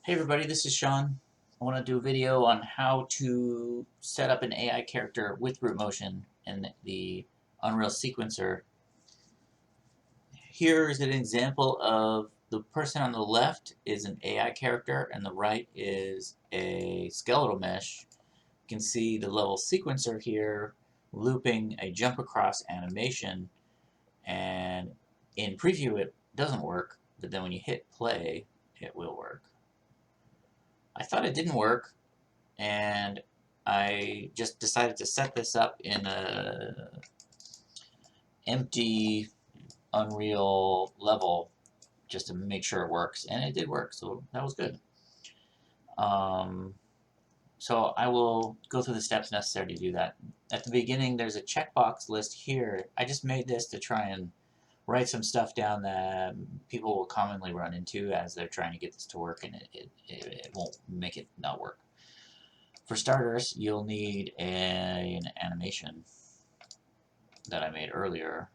Hey everybody, this is Sean. I want to do a video on how to set up an AI character with root motion in the Unreal Sequencer. Here is an example of the person on the left is an AI character and the right is a skeletal mesh. You can see the level sequencer here looping a jump across animation, and in preview it doesn't work, but then when you hit play it will work. I thought it didn't work, and I just decided to set this up in a empty Unreal level just to make sure it works, and it did work, so that was good. Um, so I will go through the steps necessary to do that. At the beginning, there's a checkbox list here. I just made this to try and write some stuff down that people will commonly run into as they're trying to get this to work, and it won't make it not work. For starters, you'll need an animation that I made earlier,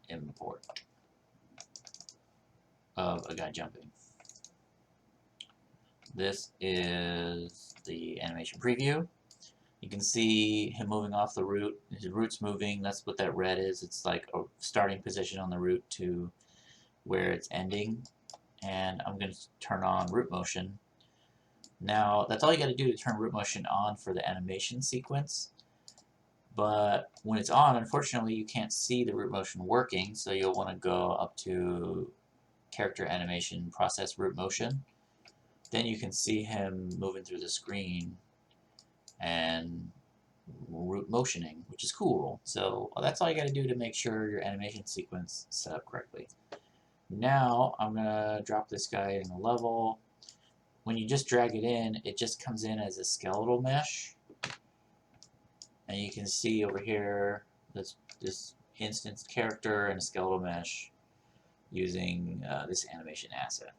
import, of a guy jumping. This is the animation preview. You can see him moving off the root. His root's moving. That's what that red is. It's like a starting position on the root to where it's ending. And I'm going to turn on root motion. Now, that's all you got to do to turn root motion on for the animation sequence. But when it's on, unfortunately, you can't see the root motion working, so you'll want to go up to character animation, process root motion. Then you can see him moving through the screen and root motioning, which is cool. So that's all you got to do to make sure your animation sequence is set up correctly. Now I'm going to drop this guy in the level. When you just drag it in, it just comes in as a skeletal mesh. And you can see over here this instance character and a skeletal mesh using this animation asset.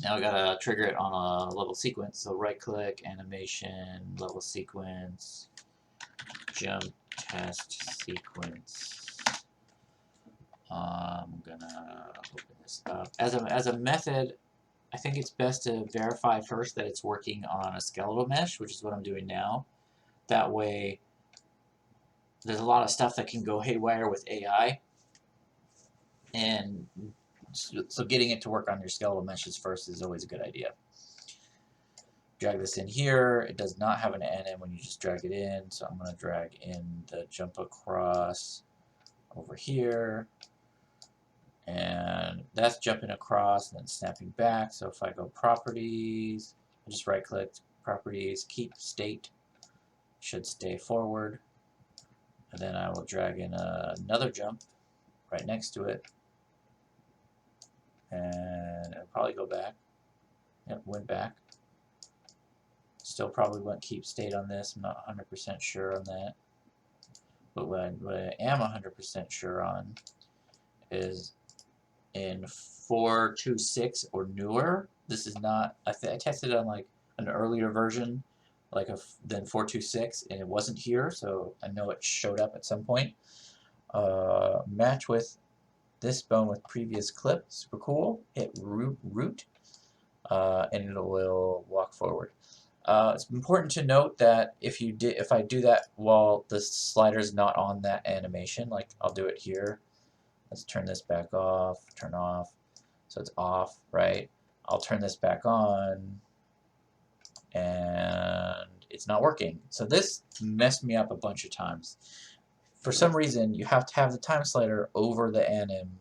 Now I gotta trigger it on a level sequence. So right click, animation, level sequence, jump test sequence. I'm gonna open this up. As a method, I think it's best to verify first that it's working on a skeletal mesh, which is what I'm doing now. That way, there's a lot of stuff that can go haywire with AI, and so getting it to work on your skeletal meshes first is always a good idea. Drag this in here. It does not have an NM when you just drag it in, so I'm going to drag in the jump across over here, and that's jumping across and then snapping back. So if I go properties, I just right click properties, keep state, should stay forward, and then I will drag in another jump right next to it, and it'll probably go back. Yep, went back. Still probably won't keep state on this. I'm not 100% sure on that. But what I am 100% sure on is in 4.2.6 or newer. This is not, I tested it on like an earlier version than 4.2.6, and it wasn't here, so I know it showed up at some point. Match with this bone with previous clip, super cool. Hit root, and it will walk forward. It's important to note that if I do that while the slider is not on that animation, like I'll do it here. Let's turn this back off, turn off, so it's off, right? I'll turn this back on, and it's not working. So this messed me up a bunch of times. For some reason, you have to have the time slider over the anim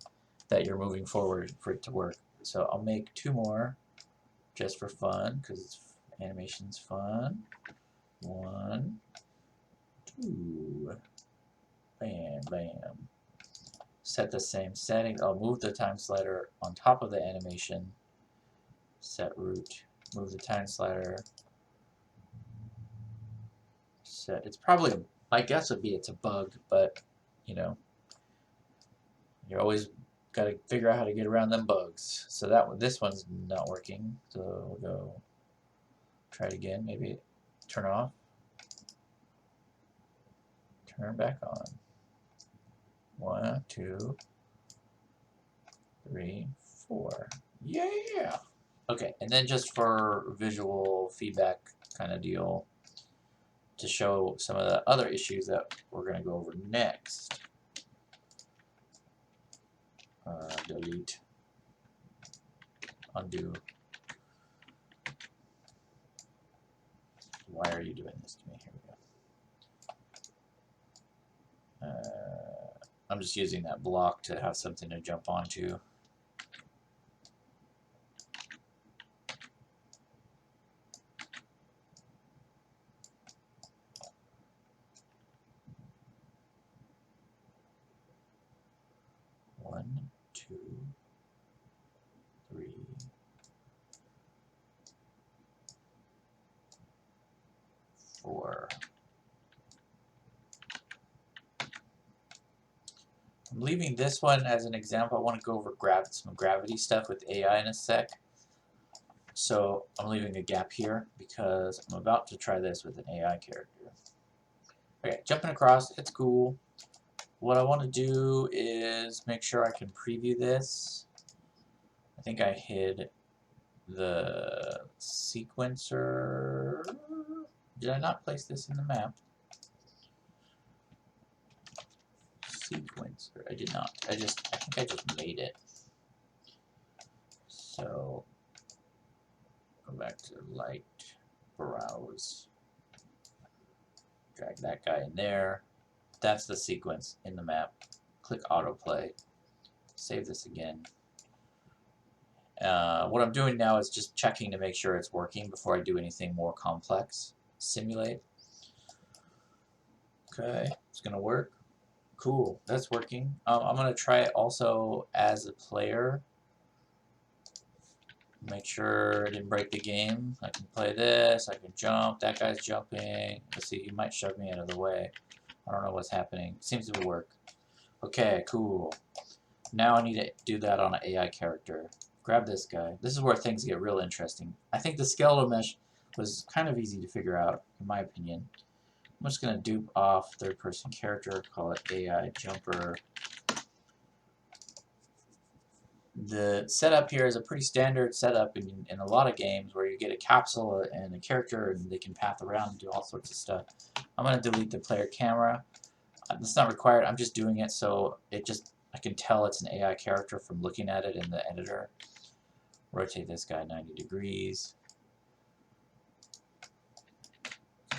that you're moving forward for it to work. So I'll make 2 more just for fun, because animation's fun. 1, 2, bam, bam. Set the same setting. I'll move the time slider on top of the animation. Set root. Move the time slider. Set. It's probably, I guess it'd be it's a bug, but you know, you're always got to figure out how to get around them bugs. So this one's not working. So we'll go try it again. Maybe turn off. Turn back on. 1, 2, 3, 4. Yeah! Okay, and then just for visual feedback kind of deal, to show some of the other issues that we're going to go over next. Delete, undo. Why are you doing this to me? Here we go. I'm just using that block to have something to jump onto. One, two, three, four. I'm leaving this one as an example. I want to go over some gravity stuff with AI in a sec. So I'm leaving a gap here because I'm about to try this with an AI character. Okay, jumping across, it's cool. What I want to do is make sure I can preview this. I think I hid the sequencer. Did I not place this in the map? Sequencer. I did not. I think I just made it. So go back to light, browse, drag that guy in there. That's the sequence in the map. Click autoplay. Save this again. What I'm doing now is just checking to make sure it's working before I do anything more complex. Simulate. Okay, it's gonna work. Cool, that's working. I'm gonna try it also as a player. Make sure I didn't break the game. I can play this, I can jump, that guy's jumping. Let's see, he might shove me out of the way. I don't know what's happening. Seems to work. Okay, cool. Now I need to do that on an AI character. Grab this guy. This is where things get real interesting. I think the skeletal mesh was kind of easy to figure out, in my opinion. I'm just going to dupe off third-person character, call it AI jumper. The setup here is a pretty standard setup in a lot of games where you get a capsule and a character and they can path around and do all sorts of stuff. I'm going to delete the player camera. It's not required. I'm just doing it so I can tell it's an AI character from looking at it in the editor. Rotate this guy 90 degrees.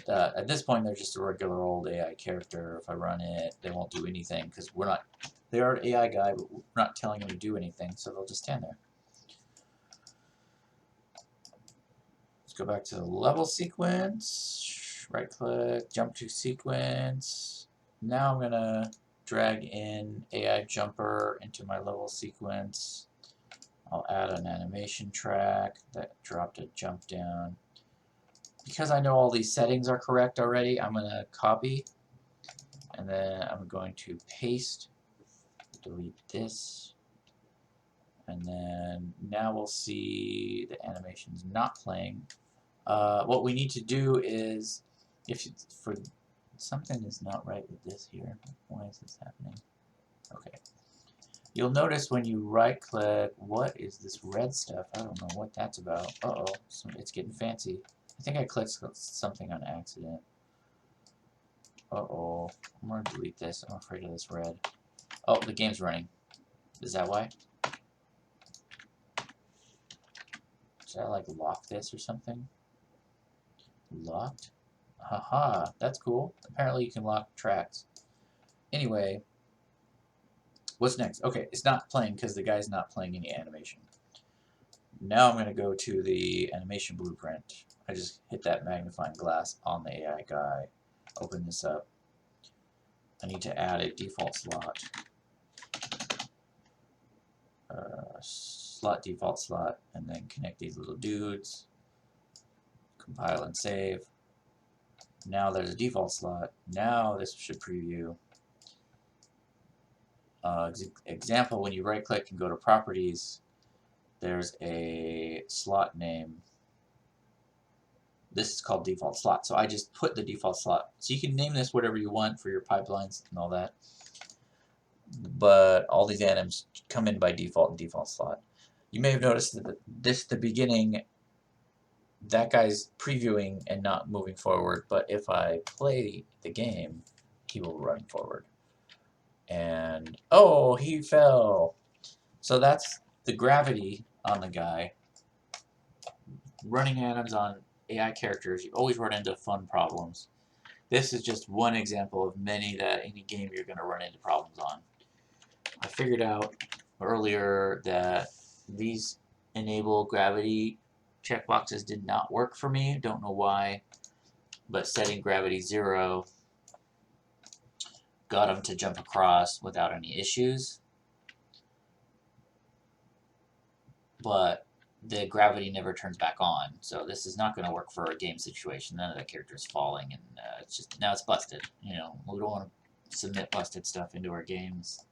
At this point, they're just a regular old AI character. If I run it, they won't do anything because they are an AI guy, but we're not telling them to do anything, so they'll just stand there. Let's go back to the level sequence. Right click, jump to sequence. Now I'm gonna drag in AI jumper into my level sequence. I'll add an animation track that dropped a jump down. Because I know all these settings are correct already, I'm going to copy, and then I'm going to paste, delete this, and then now we'll see the animation's not playing. What we need to do is, something is not right with this here. Why is this happening? Okay. You'll notice when you right click, what is this red stuff? I don't know what that's about. Uh-oh, so it's getting fancy. I think I clicked something on accident. Uh-oh. I'm going to delete this. I'm afraid of this red. Oh, the game's running. Is that why? Should I, like, lock this or something? Locked? Haha, that's cool. Apparently you can lock tracks. Anyway, what's next? Okay, it's not playing because the guy's not playing any animation. Now I'm going to go to the animation blueprint. I just hit that magnifying glass on the AI guy. Open this up. I need to add a default slot. Slot default slot, and then connect these little dudes. Compile and save. Now there's a default slot. Now this should preview. Example, when you right click and go to properties, there's a slot name. This is called default slot. So I just put the default slot. So you can name this whatever you want for your pipelines and all that. But all these anims come in by default and default slot. You may have noticed that this at the beginning, that guy's previewing and not moving forward, but if I play the game, he will run forward. And, oh, he fell! So that's the gravity on the guy. Running atoms on AI characters, you always run into fun problems. This is just one example of many that any game you're going to run into problems on. I figured out earlier that these enable gravity checkboxes did not work for me. Don't know why, but setting gravity 0 got them to jump across without any issues. But the gravity never turns back on, so this is not going to work for a game situation. None of the characters falling, and it's just now it's busted. You know, we don't want to submit busted stuff into our games.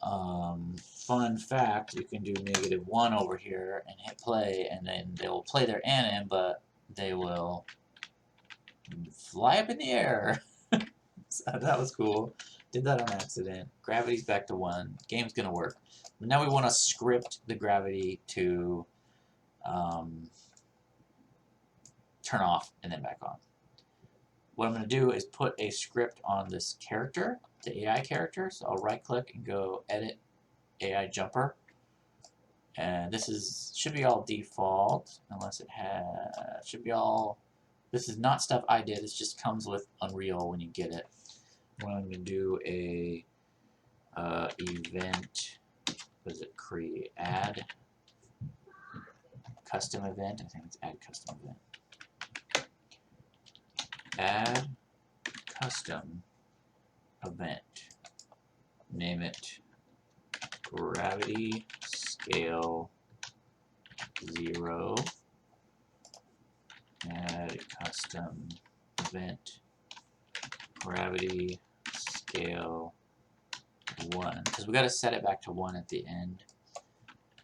Fun fact: you can do -1 over here and hit play, and then they will play their anim, but they will fly up in the air. So that was cool. Did that on accident. Gravity's back to 1. Game's gonna work. Now we want to script the gravity to turn off and then back on. What I'm going to do is put a script on this character, the AI character. So I'll right click and go Edit AI Jumper. And this should be all default, unless it has, should be all, this is not stuff I did, it just comes with Unreal when you get it. I'm going to do a event, what is it, create, add custom event, I think it's add custom event. Add custom event. Name it gravity scale 0. Add custom event gravity scale 1. Because we got to set it back to 1 at the end.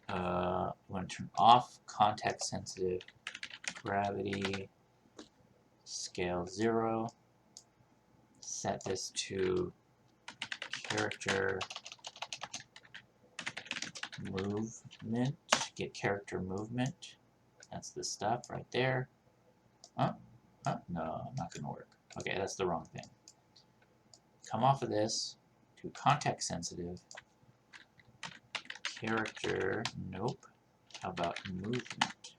We want to turn off context sensitive gravity scale 0. Set this to character movement. Get character movement. That's the stuff right there. No, not gonna work. Okay, that's the wrong thing. Come off of this to context sensitive character. Nope. How about movement?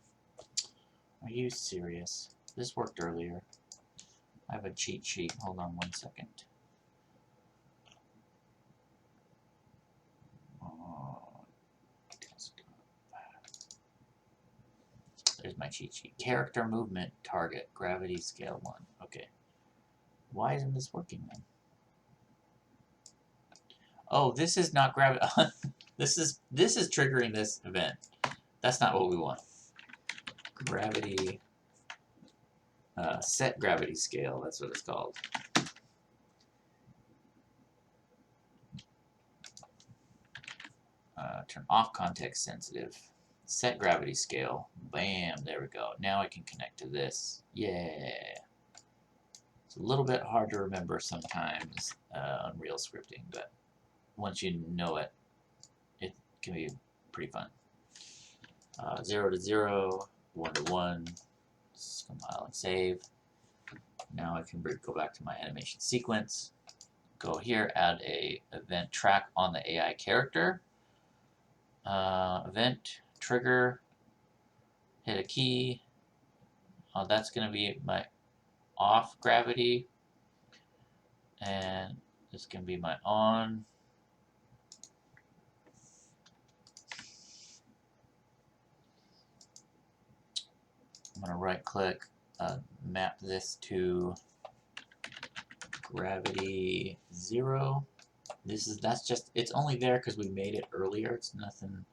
Are you serious? This worked earlier. I have a cheat sheet. Hold on 1 second. There's my cheat sheet. Character movement target gravity scale 1. Okay. Why isn't this working then? Oh, this is not gravity. This is triggering this event. That's not what we want. Gravity set gravity scale. That's what it's called. Turn off context sensitive. Set gravity scale. Bam, there we go. Now I can connect to this. Yeah. It's a little bit hard to remember sometimes on real scripting, but once you know it, it can be pretty fun. 0 to 0, 1 to 1. Let's compile and save. Now I can go back to my animation sequence. Go here, add a event track on the AI character. Event trigger, hit a key. That's going to be my off gravity, and this can be my on. I'm going to right click, map this to gravity 0. That's just, it's only there because we made it earlier. It's nothing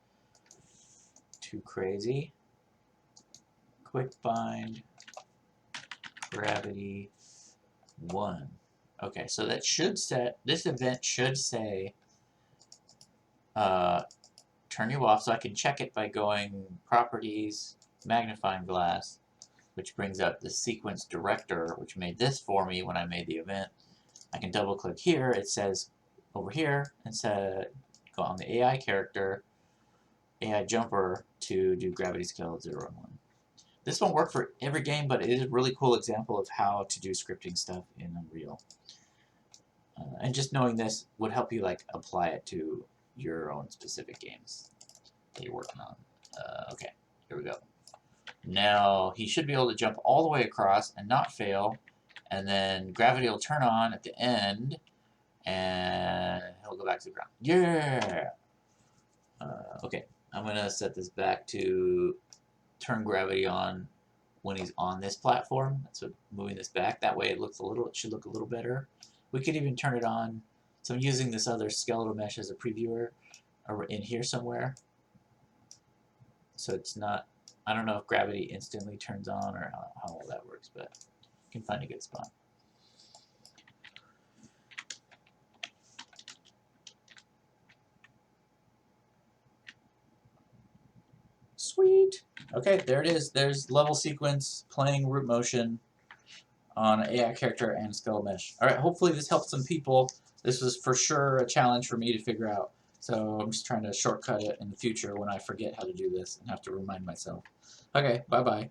too crazy. Quick bind gravity 1. Okay, so that should set, this event should say turn you off, so I can check it by going properties, magnifying glass, which brings up the sequence director, which made this for me when I made the event. I can double click here, it says over here, and go on the AI character, AI jumper to do gravity scale 0 and 1. This won't work for every game, but it is a really cool example of how to do scripting stuff in Unreal. And just knowing this would help you like apply it to your own specific games that you're working on. Okay, here we go. Now he should be able to jump all the way across and not fail, and then gravity will turn on at the end, and he'll go back to the ground. Yeah! Okay, I'm going to set this back to turn gravity on when he's on this platform. So moving this back, that way it should look a little better. We could even turn it on. So I'm using this other skeletal mesh as a previewer in here somewhere. So it's not, I don't know if gravity instantly turns on or how all that works, but you can find a good spot. Sweet. Okay, there it is. There's level sequence, playing root motion on an AI character and skeletal mesh. All right, hopefully this helped some people. This was for sure a challenge for me to figure out. So I'm just trying to shortcut it in the future when I forget how to do this and have to remind myself. Okay, bye-bye.